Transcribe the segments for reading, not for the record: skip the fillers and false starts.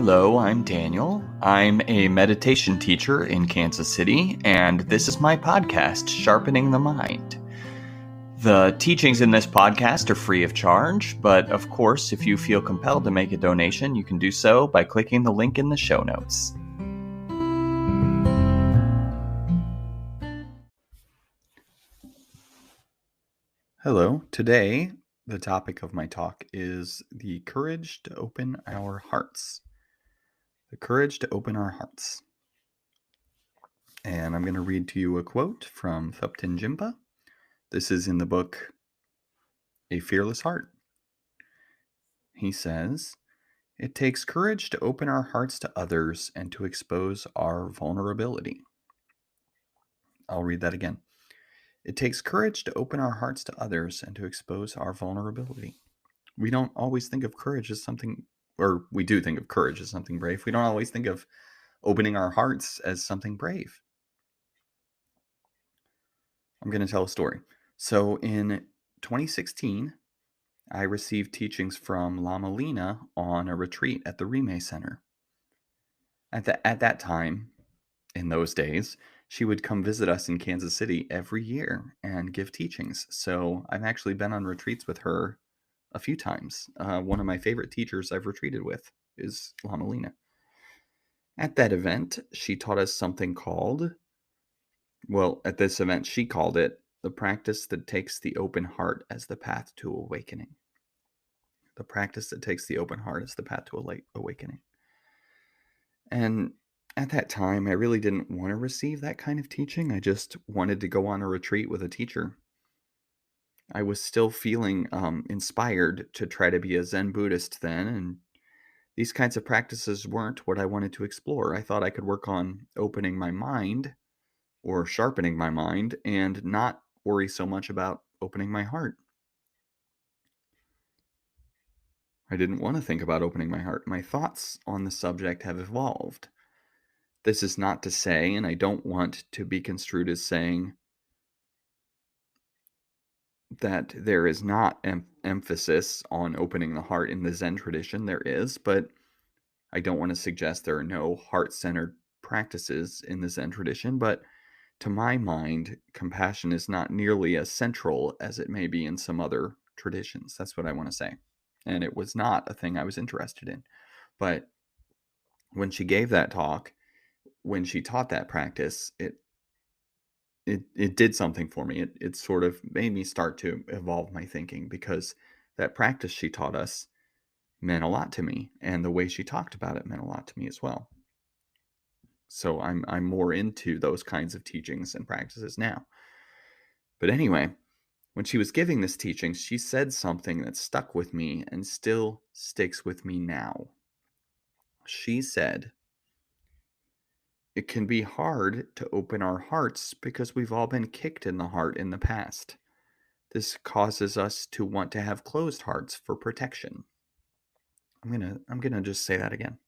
Hello, I'm Daniel. I'm a meditation teacher in Kansas City, and this is my podcast, Sharpening the Mind. The teachings in this podcast are free of charge, but of course, if you feel compelled to make a donation, you can do so by clicking the link in the show notes. Hello, today the topic of my talk is the courage to open our hearts. The courage to open our hearts. And I'm going to read to you a quote from Thupten Jinpa. This is in the book A Fearless Heart. He says, "It takes courage to open our hearts to others and to expose our vulnerability." I'll read that again. It takes courage to open our hearts to others and to expose our vulnerability. We don't always think of courage as something, or we do think of courage as something brave. We don't always think of opening our hearts as something brave. I'm going to tell a story. So in 2016, I received teachings from Lama Lena on a retreat at the Rime Center. At that time, in those days, she would come visit us in Kansas City every year and give teachings. So I've actually been on retreats with her a few times. One of my favorite teachers I've retreated with is Lama Lena. At that event, she taught us something called, at this event, she called it the practice that takes the open heart as the path to awakening. The practice that takes the open heart as the path to awakening. And at that time, I really didn't want to receive that kind of teaching. I just wanted to go on a retreat with a teacher. I was still feeling inspired to try to be a Zen Buddhist then, and these kinds of practices weren't what I wanted to explore. I thought I could work on opening my mind or sharpening my mind and not worry so much about opening my heart. I didn't want to think about opening my heart. My thoughts on the subject have evolved. This is not to say, and I don't want to be construed as saying, that there is not emphasis on opening the heart in the Zen tradition. There is, but I don't want to suggest there are no heart-centered practices in the Zen tradition. But to my mind, compassion is not nearly as central as it may be in some other traditions. That's what I want to say. And it was not a thing I was interested in. But when she gave that talk, when she taught that practice, it did something for me. It sort of made me start to evolve my thinking, because that practice she taught us meant a lot to me, and the way she talked about it meant a lot to me as well. So I'm more into those kinds of teachings and practices now. But anyway, when she was giving this teaching, she said something that stuck with me and still sticks with me now. She said, "It can be hard to open our hearts because we've all been kicked in the heart in the past. This causes us to want to have closed hearts for protection." I'm gonna just say that again.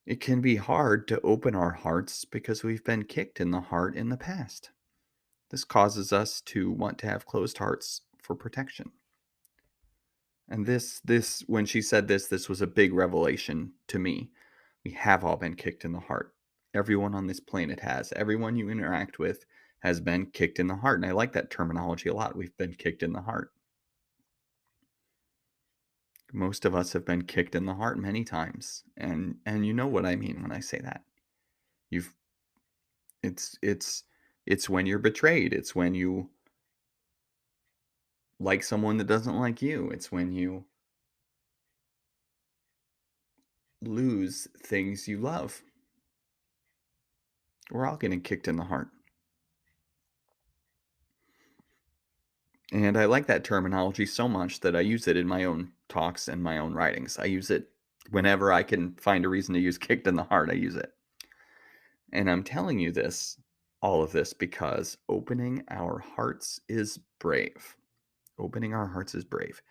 It can be hard to open our hearts because we've been kicked in the heart in the past. This causes us to want to have closed hearts for protection. And when she said this was a big revelation to me. We have all been kicked in the heart. Everyone on this planet has. Everyone you interact with has been kicked in the heart. And I like that terminology a lot. We've been kicked in the heart. Most of us have been kicked in the heart many times. And you know what I mean when I say that. It's when you're betrayed. It's when you like someone that doesn't like you. It's when you lose things you love. We're all getting kicked in the heart. And I like that terminology so much that I use it in my own talks and my own writings. I use it whenever I can find a reason to use kicked in the heart. I use it. And I'm telling you all of this, because opening our hearts is brave. Opening our hearts is brave.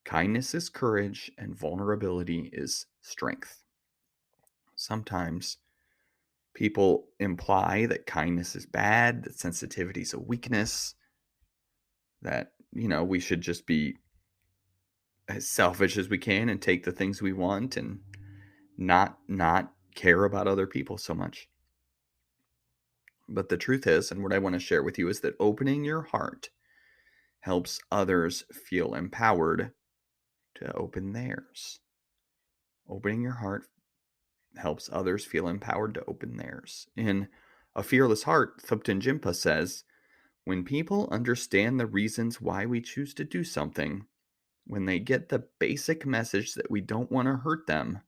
Kindness is courage, and vulnerability is strength. Sometimes people imply that kindness is bad, that sensitivity is a weakness, that, we should just be as selfish as we can and take the things we want and not care about other people so much. But the truth is, and what I want to share with you is that opening your heart helps others feel empowered to open theirs. Opening your heart helps others feel empowered to open theirs. In A Fearless Heart, Thupten Jinpa says, when people understand the reasons why we choose to do something, when they get the basic message that we don't want to hurt them,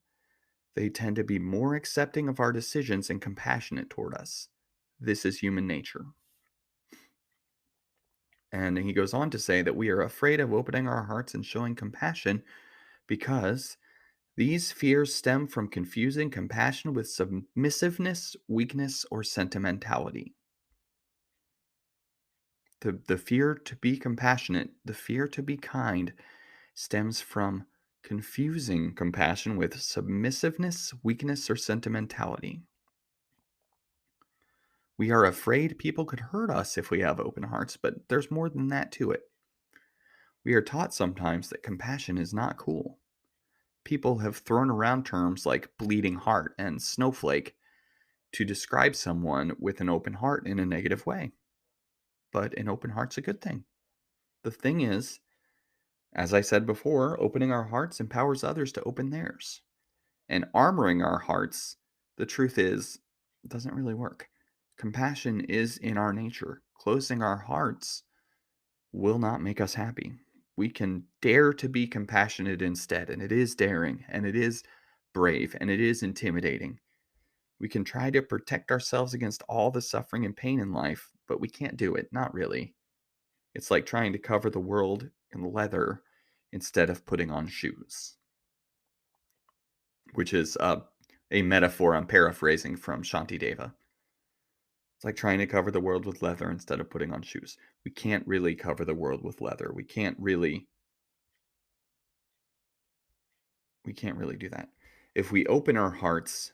they tend to be more accepting of our decisions and compassionate toward us. This is human nature. And he goes on to say that we are afraid of opening our hearts and showing compassion because these fears stem from confusing compassion with submissiveness, weakness, or sentimentality. The fear to be compassionate, the fear to be kind, stems from confusing compassion with submissiveness, weakness, or sentimentality. We are afraid people could hurt us if we have open hearts, but there's more than that to it. We are taught sometimes that compassion is not cool. People have thrown around terms like bleeding heart and snowflake to describe someone with an open heart in a negative way. But an open heart's a good thing. The thing is, as I said before, opening our hearts empowers others to open theirs. And armoring our hearts, the truth is, doesn't really work. Compassion is in our nature. Closing our hearts will not make us happy. We can dare to be compassionate instead, and it is daring, and it is brave, and it is intimidating. We can try to protect ourselves against all the suffering and pain in life, but we can't do it, not really. It's like trying to cover the world in leather instead of putting on shoes, which is a metaphor I'm paraphrasing from Shantideva. It's like trying to cover the world with leather instead of putting on shoes. We can't really cover the world with leather. We can't really do that. If we open our hearts,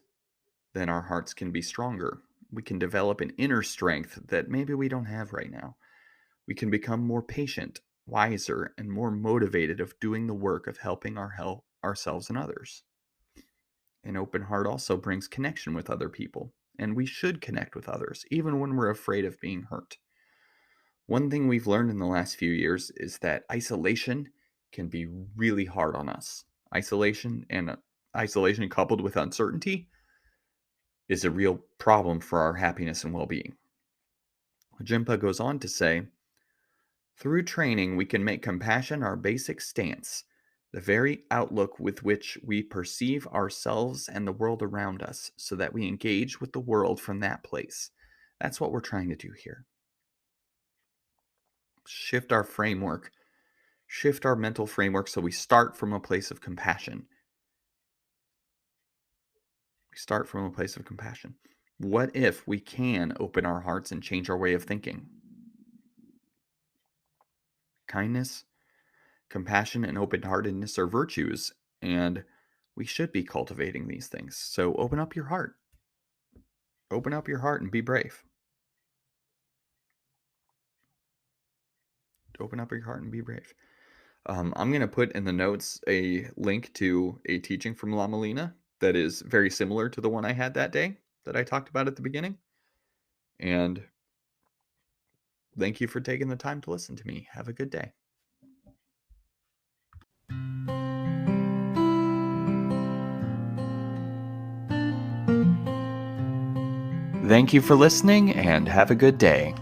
then our hearts can be stronger. We can develop an inner strength that maybe we don't have right now. We can become more patient, wiser, and more motivated of doing the work of helping ourselves and others. An open heart also brings connection with other people, and we should connect with others, even when we're afraid of being hurt. One thing we've learned in the last few years is that isolation can be really hard on us. Isolation coupled with uncertainty is a real problem for our happiness and well-being. Jinpa goes on to say, through training, we can make compassion our basic stance, the very outlook with which we perceive ourselves and the world around us, so that we engage with the world from that place. That's what we're trying to do here. Shift our framework, shift our mental framework so we start from a place of compassion. We start from a place of compassion. What if we can open our hearts and change our way of thinking? Kindness, compassion, and open-heartedness are virtues, and we should be cultivating these things. So open up your heart. Open up your heart and be brave. Open up your heart and be brave. I'm going to put in the notes a link to a teaching from La Molina that is very similar to the one I had that day that I talked about at the beginning. And thank you for taking the time to listen to me. Have a good day. Thank you for listening and have a good day.